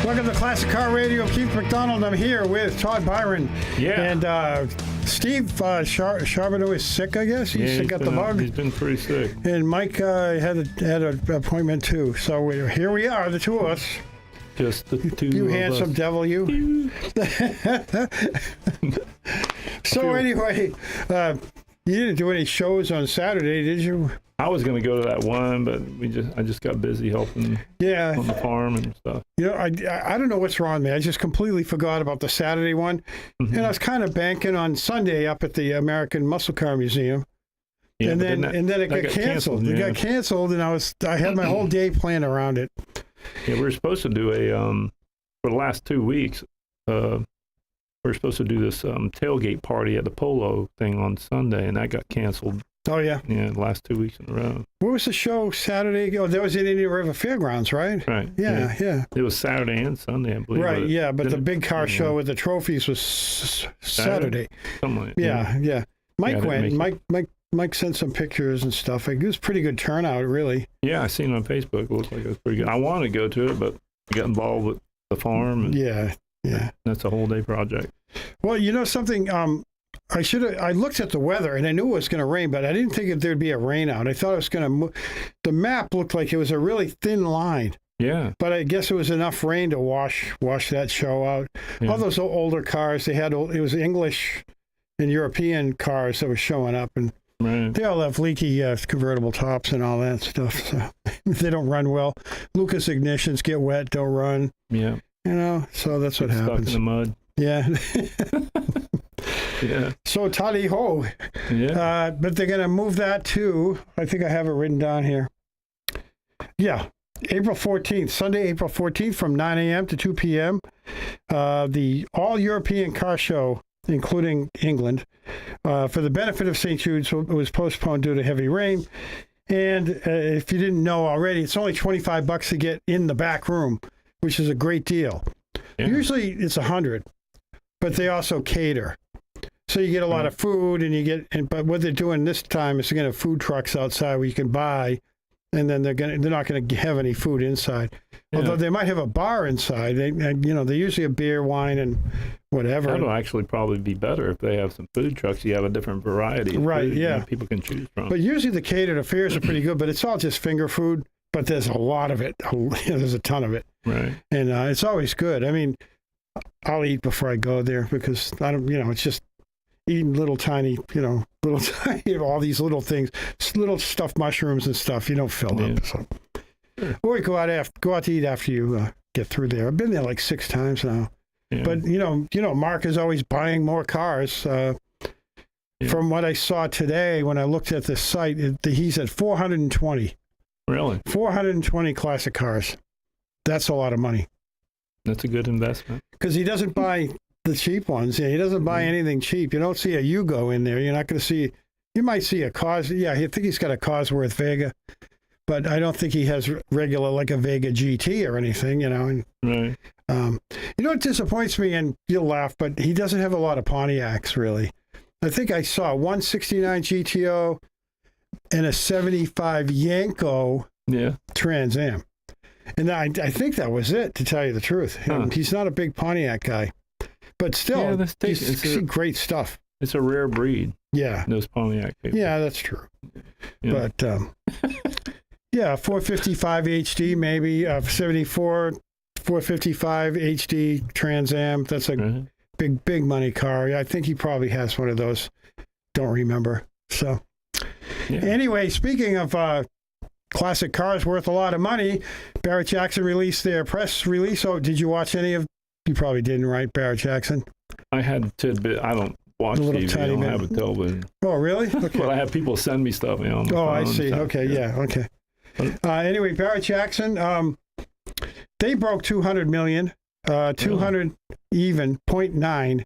Welcome to Classic Car Radio. Keith McDonald. I'm here with Todd Byron. Yeah. And Steve Charbonneau is sick, I guess. He's sick at the bug. He's been pretty sick. And Mike had an appointment too. So here we are, the two of us. Just the two You of handsome us. devil, you. So anyway, you didn't do any shows on Saturday, did you? I was going to go to that one, but I just got busy helping on the farm and stuff. You know, I don't know what's wrong with me. I just completely forgot about the Saturday one. Mm-hmm. And I was kind of banking on Sunday up at the American Muscle Car Museum. Yeah, and then it got canceled. It got canceled, and I had my whole day planned around it. Yeah, we were supposed to do for the last 2 weeks, we were supposed to do this tailgate party at the Polo thing on Sunday, and that got canceled. Oh, yeah. Yeah, the last 2 weeks in a row. Where was the show Saturday? Oh, that was at Indian River Fairgrounds, right? Right. Yeah. It was Saturday and Sunday, I believe. Right, yeah, but the big car show with the trophies was Saturday. Something like that. Yeah. Mike went. Mike sent some pictures and stuff. It was a pretty good turnout, really. Yeah, I seen it on Facebook. It looked like it was pretty good. I wanted to go to it, but I got involved with the farm. And yeah. That's a whole day project. Well, you know something? I looked at the weather and I knew it was going to rain, but I didn't think there'd be a rain out. I thought it was going to the map looked like it was a really thin line. Yeah. But I guess it was enough rain to wash that show out. Yeah. All those older cars, it was English and European cars that were showing up, and they all have leaky convertible tops and all that stuff. So they don't run well. Lucas ignitions get wet, don't run. Yeah. You know, so that's what happens. Stuck in the mud. Yeah. Yeah. So tally ho. Yeah. But they're going to move that to, I think I have it written down here. Yeah. April 14th, Sunday, April 14th from 9 a.m. to 2 p.m. The All-European Car Show, including England, for the benefit of St. Jude's, was postponed due to heavy rain. And if you didn't know already, it's only $25 to get in the back room, which is a great deal. Yeah. Usually it's $100, but they also cater. So you get a lot of food, but what they're doing this time is they're going to have food trucks outside where you can buy, and then they're not going to have any food inside. Yeah. Although they might have a bar inside. They usually have beer, wine, and whatever. That'll actually probably be better if they have some food trucks. You have a different variety of right, food, yeah. People can choose from. But usually the catered affairs are pretty good, but it's all just finger food. But there's a lot of it. There's a ton of it. Right. And it's always good. I mean, I'll eat before I go there because I don't, it's just eating little tiny, all these little things, little stuffed mushrooms and stuff. You don't fill up. So. Or go out to eat after you get through there. I've been there like 6 times now. Yeah. But Mark is always buying more cars. From what I saw today when I looked at the site, he's at 420. Really? 420 classic cars. That's a lot of money. That's a good investment. Because he doesn't buy the cheap ones. He doesn't buy anything cheap. You don't see a Yugo in there. You're not going to see. You might see a Cos. Yeah, I think he's got a Cosworth Vega, but I don't think he has regular like a Vega GT or anything. And, right. It disappoints me, and you'll laugh, but he doesn't have a lot of Pontiacs really. I think I saw 169 GTO and a 75 Yenko Trans Am. And I think that was it, to tell you the truth. He's not a big Pontiac guy. But still, he's great stuff. It's a rare breed. Yeah. Those Pontiac people. Yeah, that's true. Yeah. But, 455 HD maybe, 74, 455 HD Trans Am. That's a big money car. I think he probably has one of those. Don't remember. So, anyway, speaking of classic cars worth a lot of money, Barrett Jackson released their press release. Oh, did you watch any of? You probably didn't, right, Barrett Jackson? I had a tidbit. I don't watch TV. I don't have a television. Oh, really? Okay. But I have people send me stuff. On my phone I see. Okay, okay. Anyway, Barrett Jackson, they broke 200 million, 200 even, 0.9,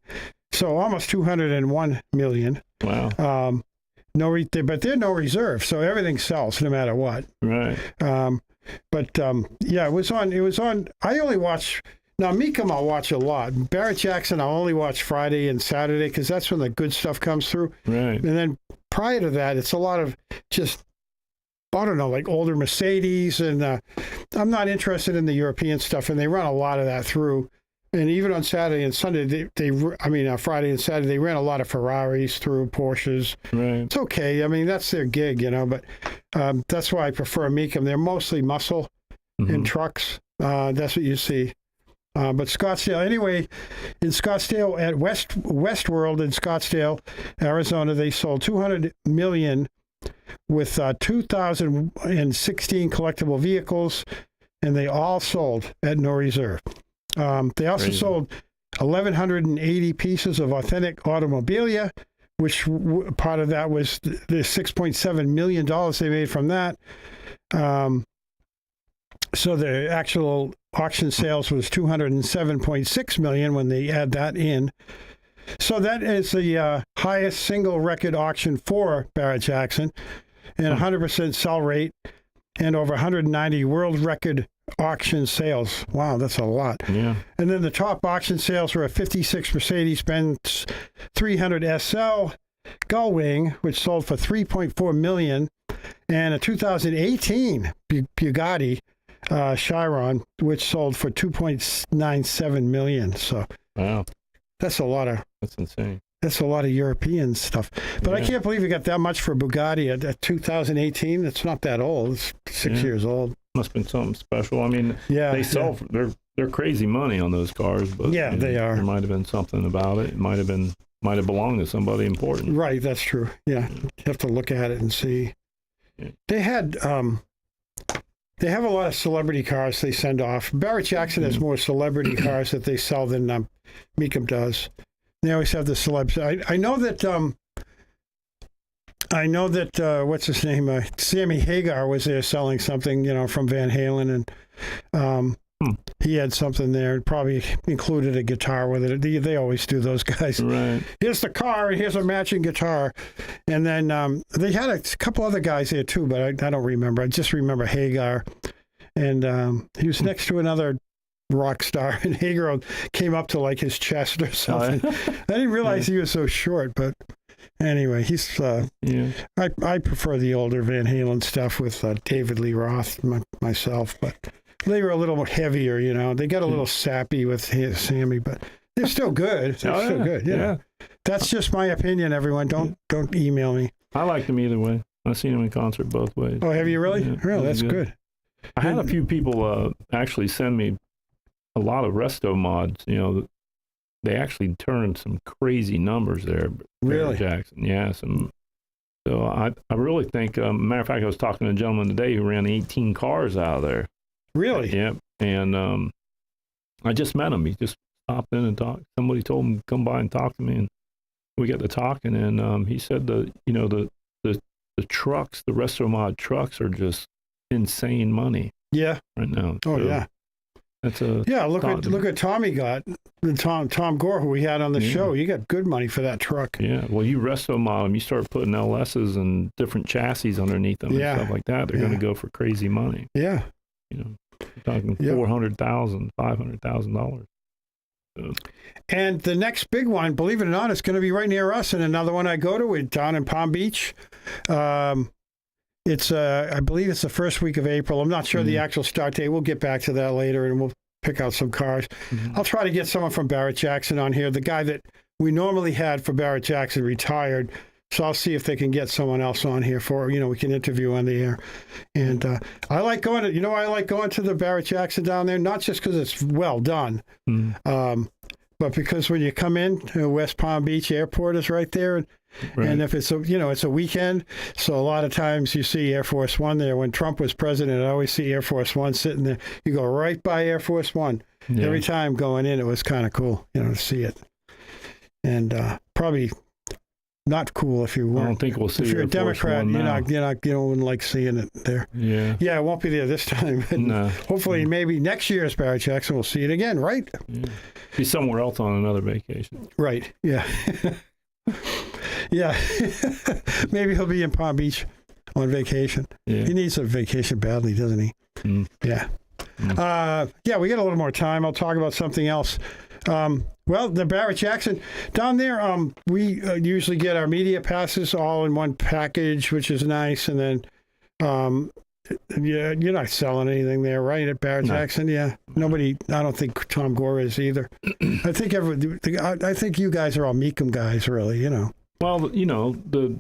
so almost 201 million. Wow. But they're no reserve, so everything sells no matter what. Right. It was on. I only watch. Now, Mecum I'll watch a lot. Barrett Jackson I'll only watch Friday and Saturday because that's when the good stuff comes through. Right. And then prior to that, it's a lot of just, I don't know, like older Mercedes and I'm not interested in the European stuff, and they run a lot of that through. And even on Saturday and Sunday, Friday and Saturday, they ran a lot of Ferraris through, Porsches. Right. It's okay. I mean, that's their gig, but that's why I prefer Mecum. They're mostly muscle in trucks. That's what you see. But Scottsdale, anyway, in Scottsdale at Westworld in Scottsdale, Arizona, they sold 200 million with 2,016 collectible vehicles, and they all sold at no reserve. They also sold 1,180 pieces of authentic automobilia, which part of that was the $6.7 million they made from that. So the actual auction sales was 207.6 million when they add that in. So that is the highest single record auction for Barrett-Jackson, and 100% sell rate, and over 190 world record auction sales. Wow, that's a lot. Yeah. And then the top auction sales were a 56 Mercedes-Benz 300 SL Gullwing, which sold for 3.4 million, and a 2018 Bugatti Chiron, which sold for 2.97 million. So Wow. that's insane. That's a lot of European stuff. But I can't believe you got that much for Bugatti at 2018. It's not that old. It's 6 years old. Must have been something special. I mean, they sell. They're crazy money on those cars, but they are. There might have been something about it. It might have belonged to somebody important. Right, that's true. Yeah, you have to look at it and see. Yeah. They had. They have a lot of celebrity cars they send off. Barrett-Jackson has more celebrity cars that they sell than Mecum does. They always have the celebs. I know that. What's his name? Sammy Hagar was there selling something, from Van Halen, and he had something there. Probably included a guitar with it. They always do, those guys. Right. Here's the car, and here's a matching guitar. And then they had a couple other guys there too, but I don't remember. I just remember Hagar, and he was next to another rock star, and Hagar came up to like his chest or something. I didn't realize he was so short, but anyway, he's I prefer the older Van Halen stuff with David Lee Roth myself, but they were a little more heavier, They got a little sappy with Sammy, but they're still good. They're still good. Yeah. That's just my opinion, everyone. Don't email me. I like them either way. I've seen them in concert both ways. Oh, have you really? Yeah, really? That's good. I had a few people actually send me a lot of resto mods. They actually turned some crazy numbers there. Really? Jackson, yeah. So I really think, matter of fact, I was talking to a gentleman today who ran 18 cars out of there. Really? Yeah. And I just met him. He just stopped in and talked. Somebody told him, come by and talk to me. And we got to talking. And he said the trucks, the resto mod trucks are just insane money. Yeah. Right now. Oh, yeah. That's look at Tommy got Tom Gore, who we had on the show. You got good money for that truck. Yeah, well, you resto mod them, you start putting LSs and different chassis underneath them and stuff like that. They're going to go for crazy money. Yeah, you're talking $400,000, $500,000. So. And the next big one, believe it or not, is going to be right near us, and another one I go to down in Palm Beach. It's I believe it's the first week of April. I'm not sure the actual start date. We'll get back to that later, and we'll pick out some cars. I'll try to get someone from Barrett-Jackson on here. The guy that we normally had for Barrett-Jackson retired, so I'll see if they can get someone else on here for, we can interview on the air. And I like going to, I like going to the Barrett-Jackson down there, not just because it's well done, but because when you come in, West Palm Beach Airport is right there. And if it's it's a weekend, so a lot of times you see Air Force One there. When Trump was president, I always see Air Force One sitting there. You go right by Air Force One. Yeah. Every time going in, it was kind of cool, to see it. And probably not cool if you weren't. I don't think we'll see. If you're a Democrat, you wouldn't like seeing it there. Yeah. Yeah, it won't be there this time. But no. Hopefully, maybe next year's Barrett-Jackson we'll see it again, right? Yeah. Be somewhere else on another vacation. Right. Yeah. Yeah, maybe he'll be in Palm Beach on vacation. Yeah. He needs a vacation badly, doesn't he? Yeah. We got a little more time. I'll talk about something else. Well, the Barrett-Jackson down there, we usually get our media passes all in one package, which is nice. And then Yeah, you're not selling anything there, right? At Barrett No. Jackson, yeah. Nobody. I don't think Tom Gore is either. I think I think you guys are all Meekum guys, really. You know. Well, the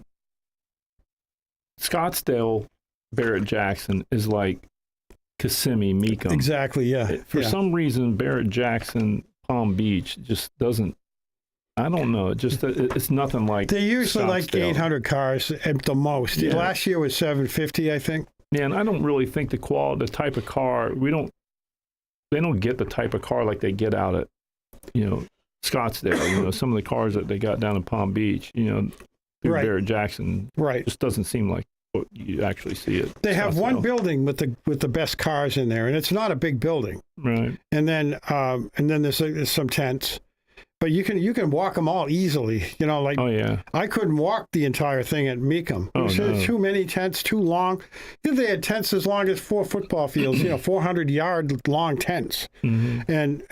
Scottsdale Barrett Jackson is like Kissimmee Meekum. Exactly. Yeah. For yeah. some reason, Barrett Jackson Palm Beach just doesn't. I don't know. It's nothing like. They're usually like Scottsdale. 800 cars at the most. Yeah. Last year was 750, I think. Yeah, and I don't really think the type of car they don't get the type of car like they get out at, Scottsdale. Some of the cars that they got down in Palm Beach, through Right. Barrett Jackson, Right. just doesn't seem like what you actually see it. They have one building with the best cars in there, and it's not a big building. Right. And then there's some tents, but you can walk them all easily. Like Oh yeah. I couldn't walk the entire thing at Meekum. Oh, no. Too many tents, too long. They had tents as long as 4 football fields. 400-yard long tents. Mm-hmm. And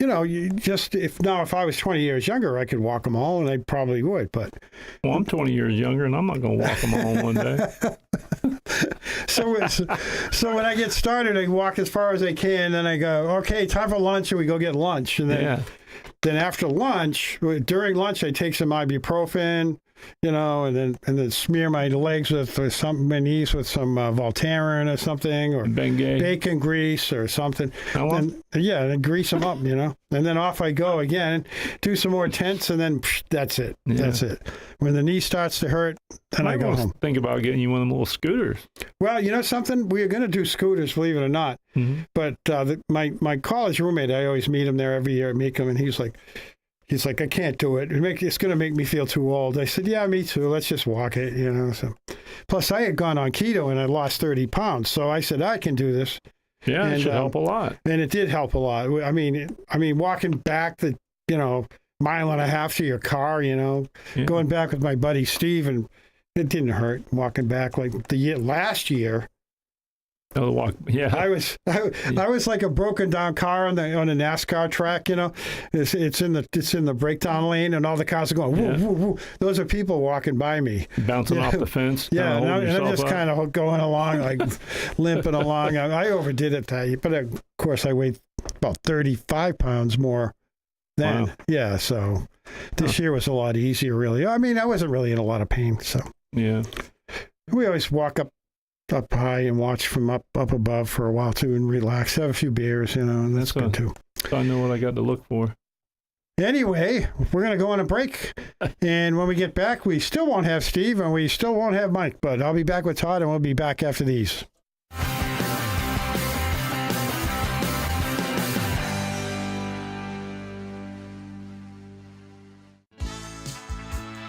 if I was 20 years younger, I could walk them all, and I probably would. But Well, I'm 20 years younger, and I'm not going to walk them all in one day. so when I get started, I walk as far as I can, then I go, okay, time for lunch, and we go get lunch, and then. Yeah. Then after lunch, during lunch, I take some ibuprofen, and then smear my legs with my knees with some Voltaren or something, or Bengay. bacon grease or something. How long? And then grease them up, and then off I go again, do some more tents, and then that's it. Yeah. That's it. When the knee starts to hurt, then I go home. Think about getting you one of them little scooters. Well, something? We are going to do scooters, believe it or not. Mm-hmm. But my college roommate, I always meet him there every year at Meekum, and he's like, I can't do it. It's going to make me feel too old. I said, yeah, me too. Let's just walk it, So, plus, I had gone on keto and I lost 30 pounds. So I said, I can do this. Yeah, it And, should help a lot. And it did help a lot. I mean, walking back the, mile and a half to your car, Yeah. going back with my buddy Steve, and it didn't hurt walking back like last year. Oh, the walk. Yeah. I was like a broken down car on a NASCAR track. It's in the breakdown lane, and all the cars are going woo, Yeah. woo, woo. Those are people walking by me. Bouncing Yeah. off the fence. Yeah, kinda and holding I'm yourself just up. kind of going along, like limping along. I overdid it that year, but of course I weighed about 35 pounds more then. Wow. Yeah, so this year was a lot easier, really. I mean, I wasn't really in a lot of pain, so Yeah. we always walk up high and watch from up above for a while too, and relax, have a few beers, and that's good too. So I know what I got to look for. Anyway, we're going to go on a break, and when we get back, we still won't have Steve, and we still won't have Mike, but I'll be back with Todd, and we'll be back after these.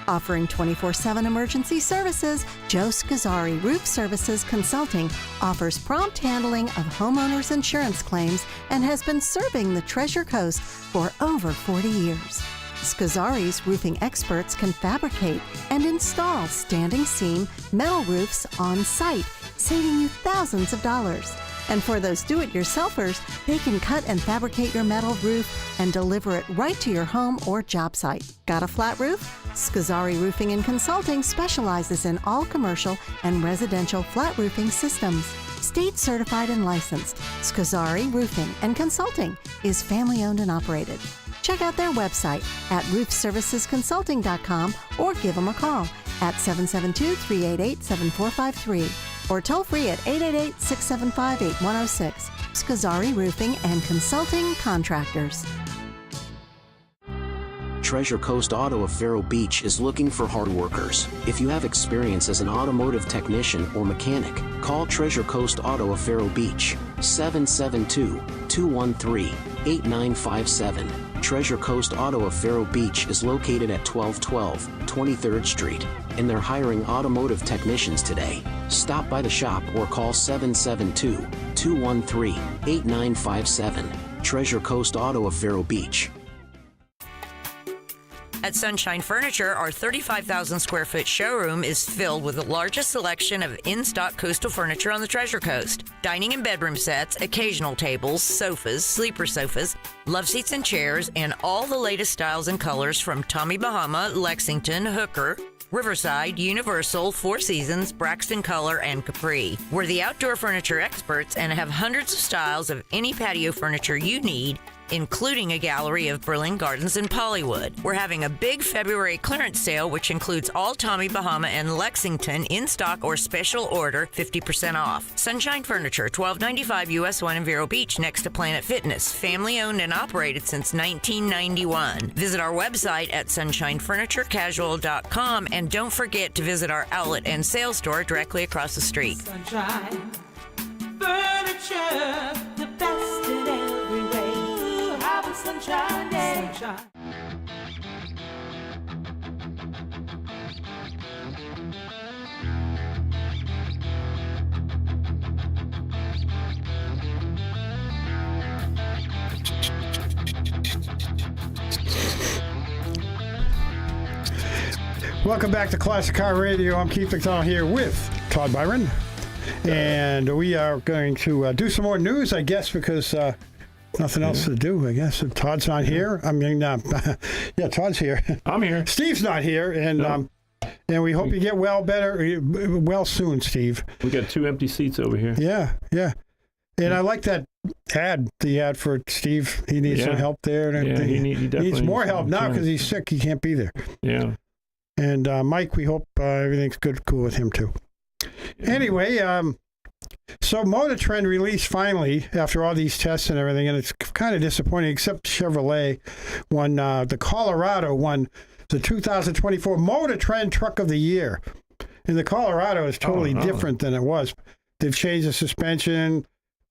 Offering 24/7 emergency services, Joe Scazzari Roof Services Consulting offers prompt handling of homeowners' insurance claims and has been serving the Treasure Coast for over 40 years. Scazzari's roofing experts can fabricate and install standing seam metal roofs on site, saving you thousands of dollars. And for those do-it-yourselfers, they can cut and fabricate your metal roof and deliver it right to your home or job site. Got a flat roof? Scazzari Roofing and Consulting specializes in all commercial and residential flat roofing systems. State certified and licensed, Scazzari Roofing and Consulting is family-owned and operated. Check out their website at roofservicesconsulting.com or give them a call at 772-388-7453 or toll free at 888-675-8106. Scazzari Roofing and Consulting Contractors. Treasure Coast Auto of Vero Beach is looking for hard workers. If you have experience as an automotive technician or mechanic, call Treasure Coast Auto of Vero Beach, 772-213-8957. Treasure Coast Auto of Vero Beach is located at 1212 23rd Street, and they're hiring automotive technicians today. Stop by the shop or call 772-213-8957. Treasure Coast Auto of Vero Beach. At Sunshine Furniture, our 35,000 square foot showroom is filled with the largest selection of in-stock coastal furniture on the Treasure Coast. Dining and bedroom sets, occasional tables, sofas, sleeper sofas, love seats and chairs, and all the latest styles and colors from Tommy Bahama, Lexington, Hooker, Riverside, Universal, Four Seasons, Braxton Color, and Capri. We're the outdoor furniture experts and have hundreds of styles of any patio furniture you need, including a gallery of Berlin Gardens and Pollywood. We're having a big February clearance sale, which includes all Tommy Bahama and Lexington in stock or special order, 50% off. Sunshine Furniture, $12.95 US 1 in Vero Beach, next to Planet Fitness. Family owned and operated since 1991. Visit our website at sunshinefurniturecasual.com, and don't forget to visit our outlet and sales store directly across the street. Sunshine Furniture, the best in every way. Have a sunshine day. Sunshine. Welcome back to Classic Car Radio. I'm Keith McDonald here with Todd Byron. And we are going to do some more news, I guess, because nothing else to do, I guess. If Todd's not here. I mean, yeah, Todd's here. I'm here. Steve's not here, and we hope you get well soon, Steve. We got 2 empty seats over here. Yeah. And I like that the ad for Steve. He needs some help there. And Yeah, he definitely needs more help now because he's sick. He can't be there. Yeah. And Mike, we hope everything's cool with him too. Anyway, so Motor Trend released finally after all these tests and everything, and it's kind of disappointing, except Chevrolet won, the Colorado won the 2024 Motor Trend Truck of the Year. And the Colorado is totally different than it was. They've changed the suspension.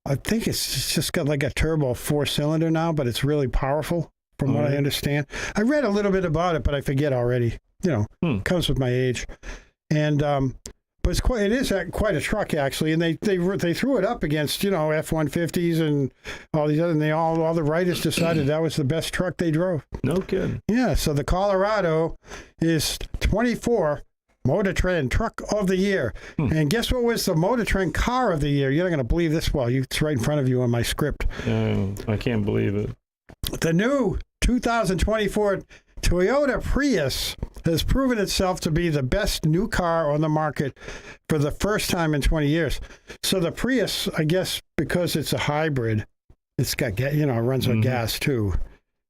I think it's just got like a turbo 4-cylinder now, but it's really powerful from what I understand. I read a little bit about it, but I forget already. You know, comes with my age. And but it is quite a truck, actually. And they threw it up against, F-150s and all these other, and all the writers decided that was the best truck they drove. No kidding. Yeah, so the Colorado is 24 Motor Trend Truck of the Year. And guess what was the Motor Trend Car of the Year? You're not going to believe this. Well, it's right in front of you on my script. I can't believe it. The new 2024 Toyota Prius has proven itself to be the best new car on the market for the first time in 20 years. So the Prius, I guess, because it's a hybrid, it's got, it runs on gas too.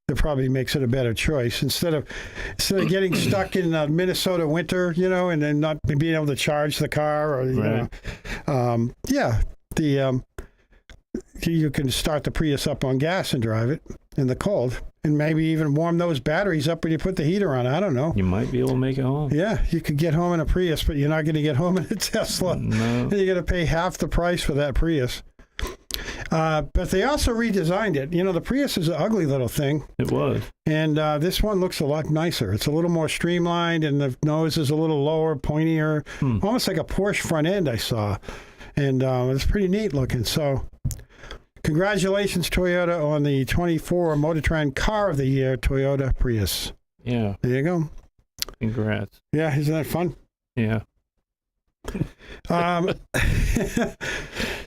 It probably makes it a better choice instead of getting stuck in the Minnesota winter, and then not being able to charge the car or, you can start the Prius up on gas and drive it in the cold, and maybe even warm those batteries up when you put the heater on. I don't know. You might be able to make it home. Yeah, you could get home in a Prius, but you're not going to get home in a Tesla. No. And you're going to pay half the price for that Prius. But they also redesigned it. The Prius is an ugly little thing. It was. And this one looks a lot nicer. It's a little more streamlined, and the nose is a little lower, pointier, almost like a Porsche front end I saw. And it's pretty neat looking. So congratulations, Toyota, on the 24 Motor Trend Car of the Year, Toyota Prius. Yeah. There you go. Congrats. Yeah, isn't that fun? Yeah.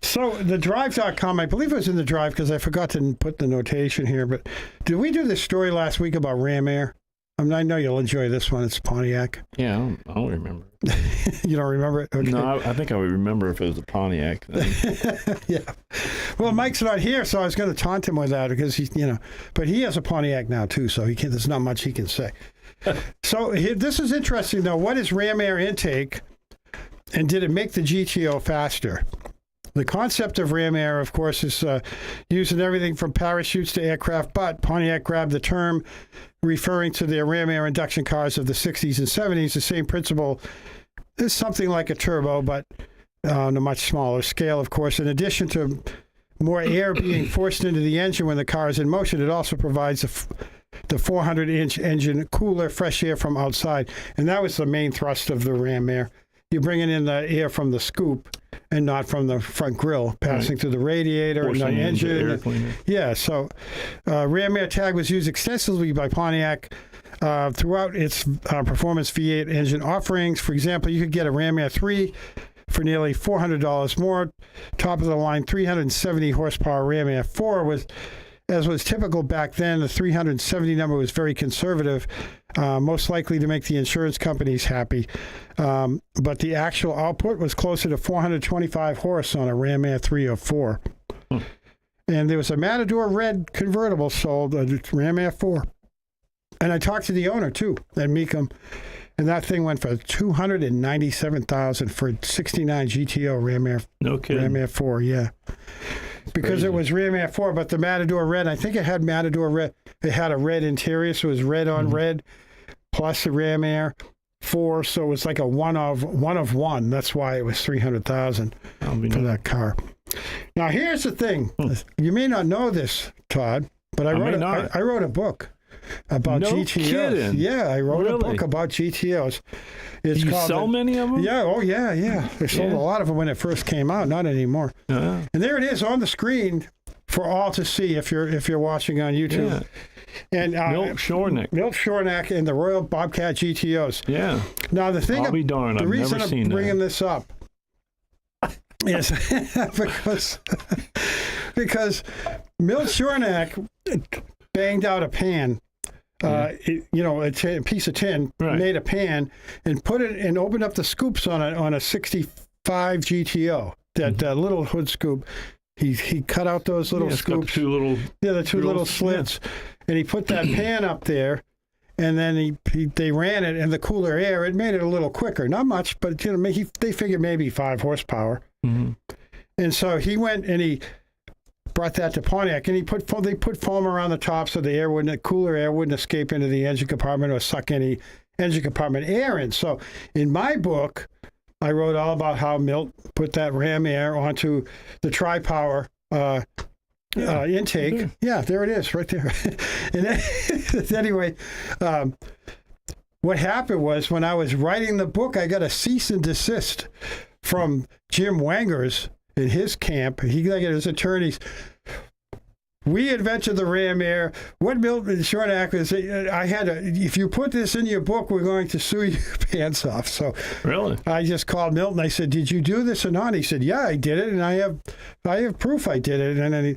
So the drive.com, I believe it was in the drive because I forgot to put the notation here, but did we do this story last week about Ram Air? I know you'll enjoy this one. It's Pontiac. Yeah, I don't remember. You don't remember it? Okay. No, I think I would remember if it was a Pontiac thing. Yeah. Well, Mike's not here, so I was going to taunt him with that because but he has a Pontiac now too, so there's not much he can say. So this is interesting though. What is Ram Air intake, and did it make the GTO faster? The concept of Ram Air, of course, is used in everything from parachutes to aircraft, but Pontiac grabbed the term referring to their Ram Air induction cars of the 60s and 70s. The same principle is something like a turbo, but on a much smaller scale, of course. In addition to more air being forced into the engine when the car is in motion, it also provides the 400-inch engine cooler, fresh air from outside. And that was the main thrust of the Ram Air. You're bringing in the air from the scoop and not from the front grille, passing through the radiator and the engine. Yeah, so Ram Air tag was used extensively by Pontiac throughout its performance V8 engine offerings. For example, you could get a Ram Air 3 for nearly $400 more. Top of the line 370 horsepower Ram Air 4 with as was typical back then, the 370 number was very conservative, most likely to make the insurance companies happy. But the actual output was closer to 425 horse on a Ram Air 304. And there was a Matador Red convertible sold, a Ram Air 4. And I talked to the owner, too, at Mecum. And that thing went for $297,000 for 69 GTO Ram Air. No kidding. Ram Air 4, yeah. Because crazy. it was Ram Air 4, but the Matador Red, I think it had Matador Red. It had a red interior, so it was red on red, plus the Ram Air 4. So it was like a one of one. That's why it was $300,000 for that car. Now here's the thing: you may not know this, Todd, but I wrote a book about No GTOs. kidding. Yeah, I wrote a Really? book about GTOs. It's You called sell many of them? Yeah, oh yeah. They sold a lot of them when it first came out, not anymore. Yeah. And there it is on the screen for all to see if you're watching on YouTube. Yeah. And Milt Shornick. Milt Shornack and the Royal Bobcat GTOs. Yeah. Now the thing, I'll be darned. the I've reason never I'm seen bringing that. this up is because Milt Shornack banged out a pan. A piece of tin, Right. made a pan, and put it and opened up the scoops on a 65 GTO. That little hood scoop. He cut out those little It's got the scoops. two little. The two little slits, and he put that pan up there, and then they ran it in the cooler air. It made it a little quicker, not much, but they figured maybe 5 horsepower. Mm-hmm. And so he went and he brought that to Pontiac, and they put foam around the top so the cooler air wouldn't escape into the engine compartment or suck any engine compartment air in. So in my book, I wrote all about how Milt put that Ram Air onto the Tri-Power intake. Yeah, there it is, right there. And then, anyway, what happened was when I was writing the book, I got a cease and desist from Jim Wangers in his camp. He got his attorneys. We invented the Ram Air. What Milt and Shornack was, if you put this in your book, we're going to sue your pants off. So Really? I just called Milt and I said, "Did you do this or not?" He said, "Yeah, I did it, and I have proof I did it." And then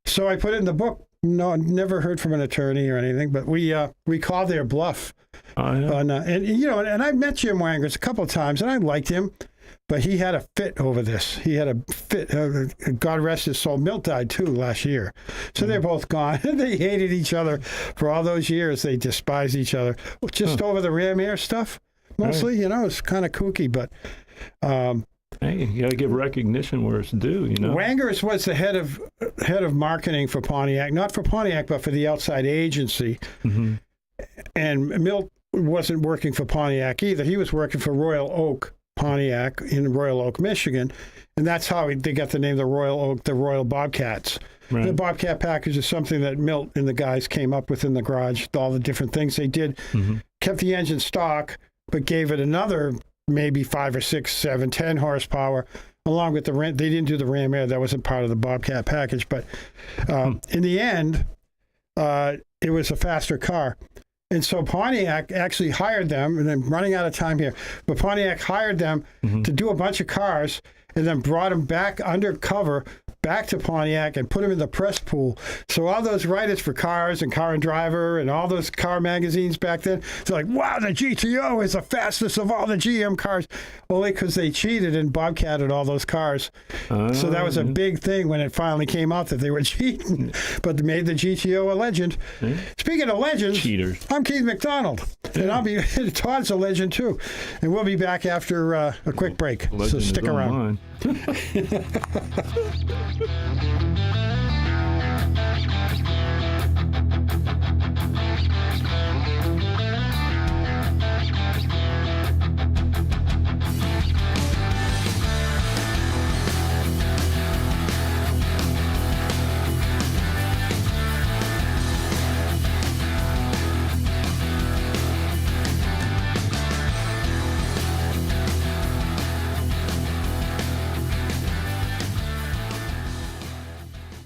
so I put it in the book. No, never heard from an attorney or anything, but we called their bluff. Oh, yeah. And I met Jim Wangers a couple of times, and I liked him. But he had a fit over this. He had a fit. God rest his soul. Milt died too last year. So they're both gone. They hated each other for all those years. They despised each other. Just over the Ram Air stuff, mostly. Right. It's kind of kooky. But Hey, you got to give recognition where it's due, Wangers was the head of marketing for Pontiac. Not for Pontiac, but for the outside agency. Mm-hmm. And Milt wasn't working for Pontiac either. He was working for Royal Oak Pontiac in Royal Oak, Michigan, and that's how they got the name the Royal Oak, the Royal Bobcats. Right. The Bobcat package is something that Milt and the guys came up with in the garage. All the different things they did, kept the engine stock, but gave it another maybe 5 or 6, 7, 10 horsepower, along with the Ram. They didn't do the Ram Air; that wasn't part of the Bobcat package. But in the end, it was a faster car. And so Pontiac actually hired them, and I'm running out of time here, but Pontiac hired them to do a bunch of cars and then brought them back undercover back to Pontiac and put them in the press pool. So all those writers for Cars and Car and Driver and all those car magazines back then, they're like, wow, the GTO is the fastest of all the GM cars, only because they cheated and bobcatted all those cars. So that was a big thing when it finally came out that they were cheating, but they made the GTO a legend. Speaking of legends, Cheaters. I'm Keith McDonald, and Todd's a legend too. And we'll be back after a quick break, so Legend stick is on around. mine.